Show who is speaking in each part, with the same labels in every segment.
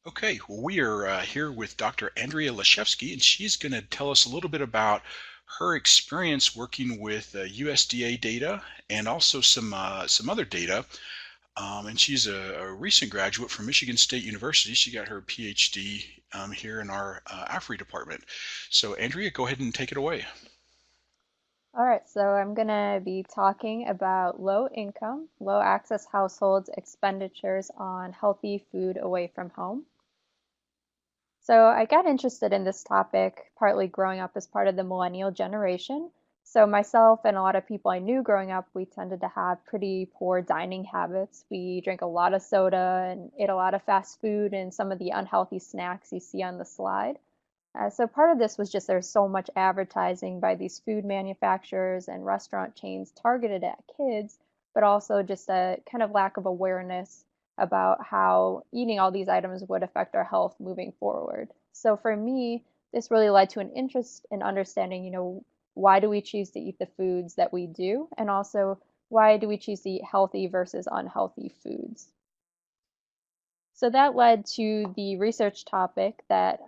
Speaker 1: Okay, well, we are here with Dr. Andrea Lashevsky, and she's going to tell us a little bit about her experience working with USDA data and also some other data. And she's a recent graduate from Michigan State University. She got her PhD here in our AFRI department. So, Andrea, go ahead and take it away.
Speaker 2: All right, so I'm going to be talking about low income, low access households' expenditures on healthy food away from home. So I got interested in this topic partly growing up as part of the millennial generation. So myself and a lot of people I knew growing up, we tended to have pretty poor dining habits. We drank a lot of soda and ate a lot of fast food and some of the unhealthy snacks you see on the slide. So part of this was just there's so much advertising by these food manufacturers and restaurant chains targeted at kids, but also just a kind of lack of awareness about how eating all these items would affect our health moving forward. So for me, this really led to an interest in understanding, why do we choose to eat the foods that we do, and also why do we choose to eat healthy versus unhealthy foods. So that led to the research topic that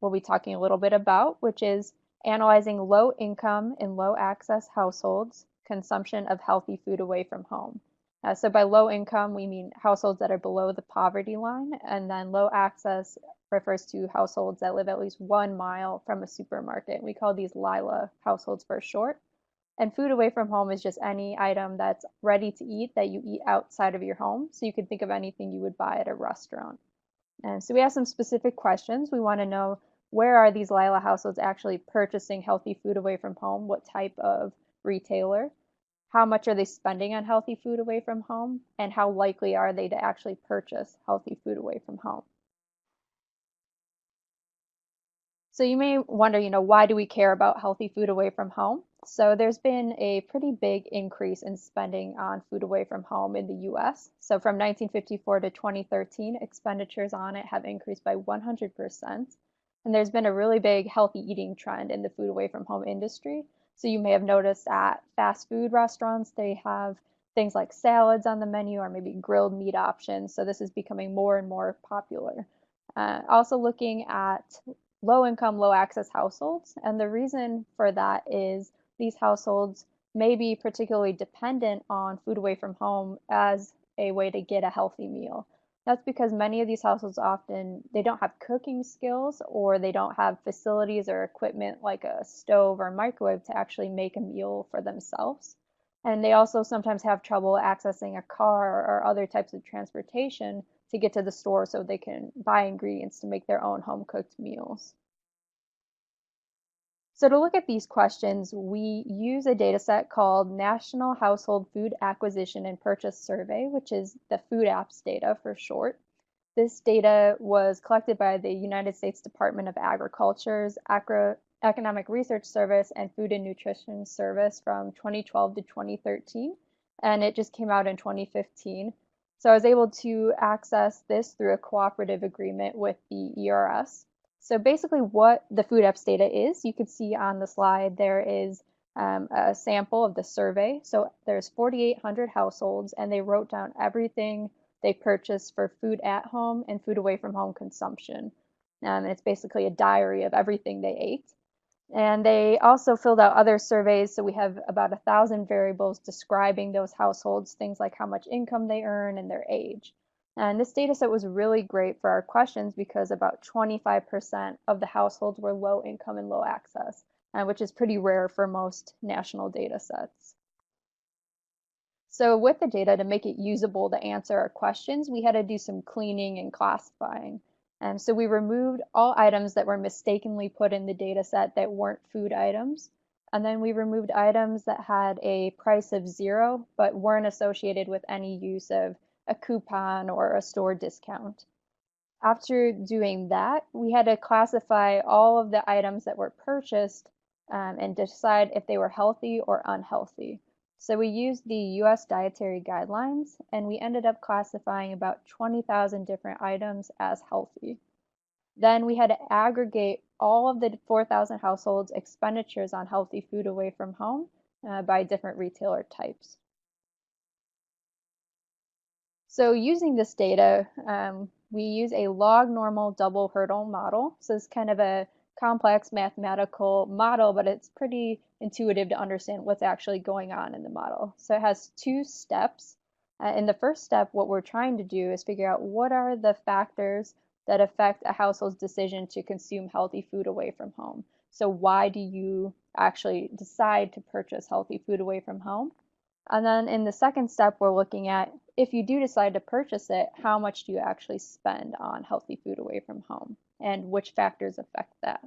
Speaker 2: we'll be talking a little bit about, which is analyzing low income and low access households' consumption of healthy food away from home. So by low income, we mean households that are below the poverty line, and then low access refers to households that live at least 1 mile from a supermarket. We call these LILA households for short. And food away from home is just any item that's ready to eat that you eat outside of your home. So you can think of anything you would buy at a restaurant. And so we have some specific questions. We want to know, where are these Lila households actually purchasing healthy food away from home? What type of retailer? How much are they spending on healthy food away from home? And how likely are they to actually purchase healthy food away from home? So you may wonder, why do we care about healthy food away from home? So there's been a pretty big increase in spending on food away from home in the US. So from 1954 to 2013, expenditures on it have increased by 100%. And there's been a really big healthy eating trend in the food away from home industry. So you may have noticed at fast food restaurants, they have things like salads on the menu or maybe grilled meat options. So this is becoming more and more popular. Also looking at low income, low access households. And the reason for that is these households may be particularly dependent on food away from home as a way to get a healthy meal. That's because many of these households often they don't have cooking skills or they don't have facilities or equipment like a stove or microwave to actually make a meal for themselves. And they also sometimes have trouble accessing a car or other types of transportation to get to the store so they can buy ingredients to make their own home cooked meals. So to look at these questions, we use a data set called National Household Food Acquisition and Purchase Survey, which is the Food Apps data for short. This data was collected by the United States Department of Agriculture's Economic Research Service and Food and Nutrition Service from 2012 to 2013, and it just came out in 2015. So I was able to access this through a cooperative agreement with the ERS. So basically what the food apps data is, you can see on the slide there is a sample of the survey. So there's 4,800 households and they wrote down everything they purchased for food at home and food away from home consumption. It's basically a diary of everything they ate. And they also filled out other surveys. So we have about 1,000 variables describing those households, things like how much income they earn and their age. And this data set was really great for our questions because about 25% of the households were low income and low access, which is pretty rare for most national data sets. So with the data, to make it usable to answer our questions, we had to do some cleaning and classifying. And so we removed all items that were mistakenly put in the data set that weren't food items. And then we removed items that had a price of 0, but weren't associated with any use of a coupon or a store discount. After doing that, we had to classify all of the items that were purchased and decide if they were healthy or unhealthy. So we used the US dietary guidelines and we ended up classifying about 20,000 different items as healthy. Then we had to aggregate all of the 4,000 households' expenditures on healthy food away from home by different retailer types. So using this data, We use a log normal double hurdle model. So it's kind of a complex mathematical model, but it's pretty intuitive to understand what's actually going on in the model. So it has two steps. In the first step, what we're trying to do is figure out what are the factors that affect a household's decision to consume healthy food away from home. So why do you actually decide to purchase healthy food away from home? And then in the second step, we're looking at if you do decide to purchase it, how much do you actually spend on healthy food away from home and which factors affect that?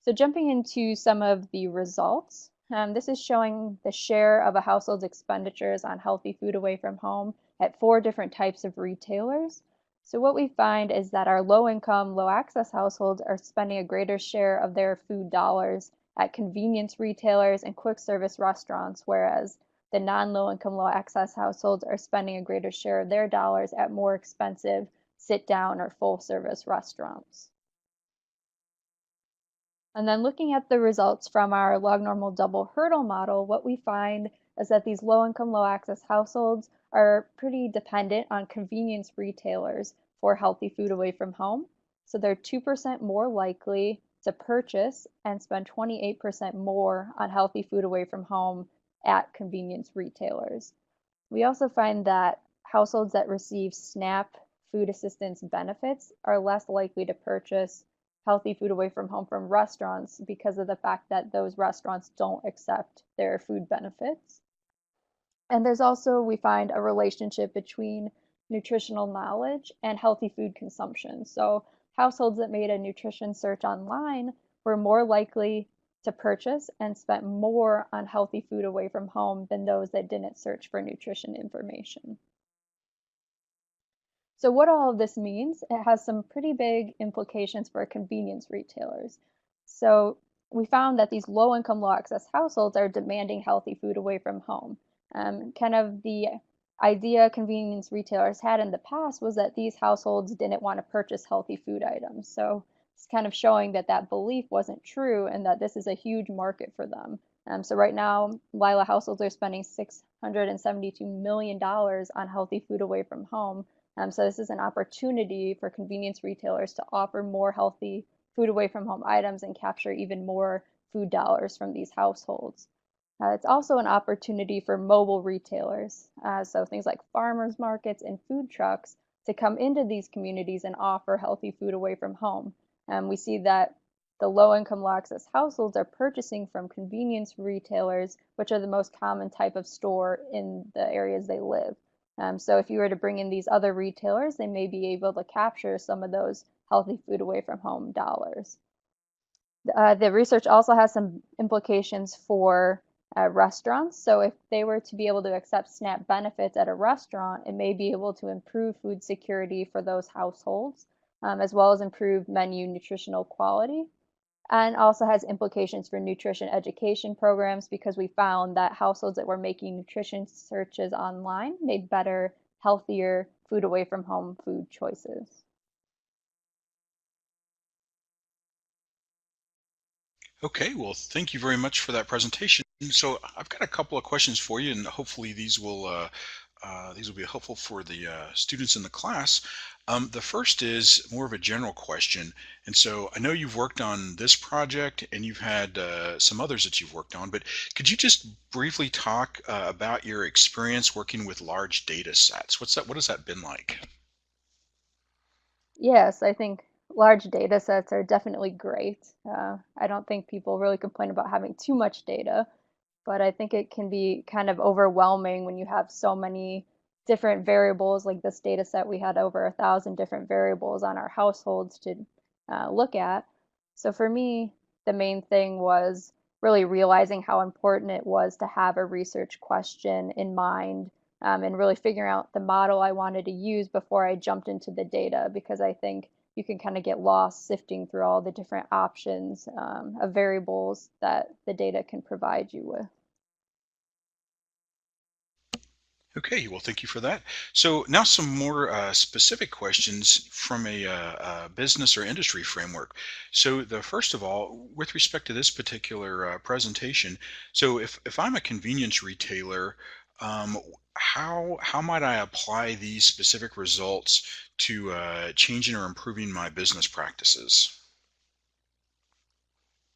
Speaker 2: So jumping into some of the results, this is showing the share of a household's expenditures on healthy food away from home at 4 different types of retailers. So what we find is that our low income, low access households are spending a greater share of their food dollars at convenience retailers and quick service restaurants, whereas the non-low income, low access households are spending a greater share of their dollars at more expensive sit down or full service restaurants. And then looking at the results from our log normal double hurdle model, what we find is that these low income, low access households are pretty dependent on convenience retailers for healthy food away from home. So they're 2% more likely to purchase and spend 28% more on healthy food away from home at convenience retailers. We also find that households that receive SNAP food assistance benefits are less likely to purchase healthy food away from home from restaurants because of the fact that those restaurants don't accept their food benefits. And there's also, we find, a relationship between nutritional knowledge and healthy food consumption. So households that made a nutrition search online were more likely to purchase and spent more on healthy food away from home than those that didn't search for nutrition information. So what all of this means, it has some pretty big implications for convenience retailers. So we found that these low income, low access households are demanding healthy food away from home. Kind of the idea convenience retailers had in the past was that these households didn't want to purchase healthy food items. So it's kind of showing that that belief wasn't true and that this is a huge market for them. So right now, Lila households are spending $672 million on healthy food away from home. So this is an opportunity for convenience retailers to offer more healthy food away from home items and capture even more food dollars from these households. It's also an opportunity for mobile retailers, so things like farmers markets and food trucks, to come into these communities and offer healthy food away from home. We see that the low-income, low-access households are purchasing from convenience retailers, which are the most common type of store in the areas they live. So if you were to bring in these other retailers, they may be able to capture some of those healthy food away from home dollars. The research also has some implications for restaurants. So if they were to be able to accept SNAP benefits at a restaurant, it may be able to improve food security for those households, as well as improve menu nutritional quality, and also has implications for nutrition education programs because we found that households that were making nutrition searches online made better, healthier food away from home food choices.
Speaker 1: Okay, well, thank you very much for that presentation. So I've got a couple of questions for you, and hopefully these will be helpful for the students in the class. The first is more of a general question, and so I know you've worked on this project, and you've had some others that you've worked on. But could you just briefly talk about your experience working with large data sets? What's that? What has that been like?
Speaker 2: Yes, I think large data sets are definitely great. I don't think people really complain about having too much data, but I think it can be kind of overwhelming when you have so many different variables. Like this data set, we had over 1,000 different variables on our households to look at. So for me, the main thing was really realizing how important it was to have a research question in mind, and really figuring out the model I wanted to use before I jumped into the data, because I think you can kind of get lost sifting through all the different options of variables that the data can provide you with.
Speaker 1: Okay, well, thank you for that. So now some more specific questions from a business or industry framework. So the first of all, with respect to this particular presentation, so if I'm a convenience retailer, um, how might I apply these specific results to changing or improving my business practices?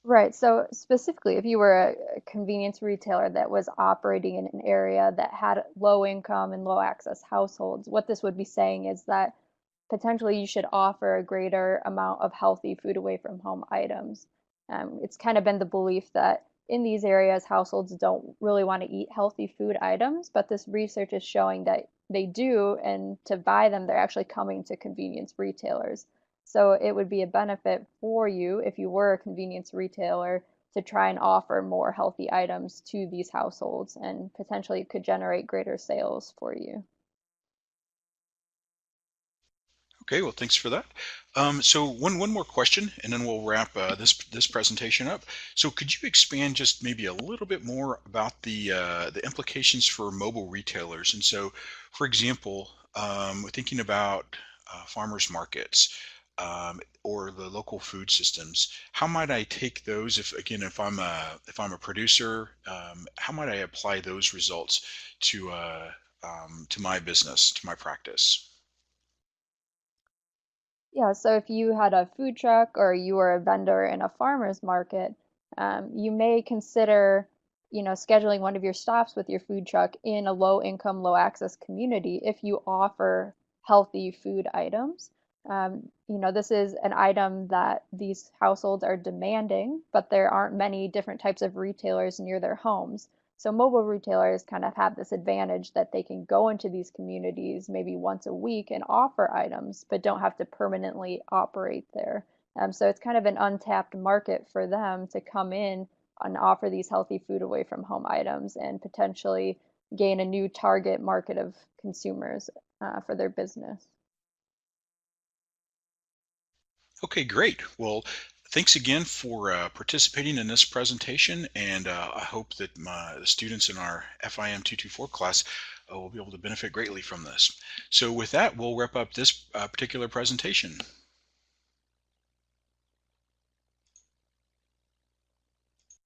Speaker 2: Right. So specifically, if you were a convenience retailer that was operating in an area that had low income and low access households, what this would be saying is that potentially you should offer a greater amount of healthy food away from home items. It's kind of been the belief that in these areas, households don't really want to eat healthy food items, but this research is showing that they do, and to buy them, they're actually coming to convenience retailers. So it would be a benefit for you if you were a convenience retailer to try and offer more healthy items to these households and potentially could generate greater sales for you.
Speaker 1: Okay, well, thanks for that. So one more question, and then we'll wrap this presentation up. So could you expand just maybe a little bit more about the implications for mobile retailers? And so, for example, thinking about farmers markets or the local food systems, how might I take those? If again, if I'm a producer, how might I apply those results to my business, to my practice?
Speaker 2: Yeah, so if you had a food truck or you were a vendor in a farmer's market, you may consider, scheduling one of your stops with your food truck in a low income, low access community if you offer healthy food items. This is an item that these households are demanding, but there aren't many different types of retailers near their homes. So mobile retailers kind of have this advantage that they can go into these communities maybe once a week and offer items, but don't have to permanently operate there. So it's kind of an untapped market for them to come in and offer these healthy food away from home items and potentially gain a new target market of consumers for their business.
Speaker 1: Okay, great. Well, thanks again for participating in this presentation, and I hope that the students in our FIM 224 class will be able to benefit greatly from this. So with that, we'll wrap up this particular presentation.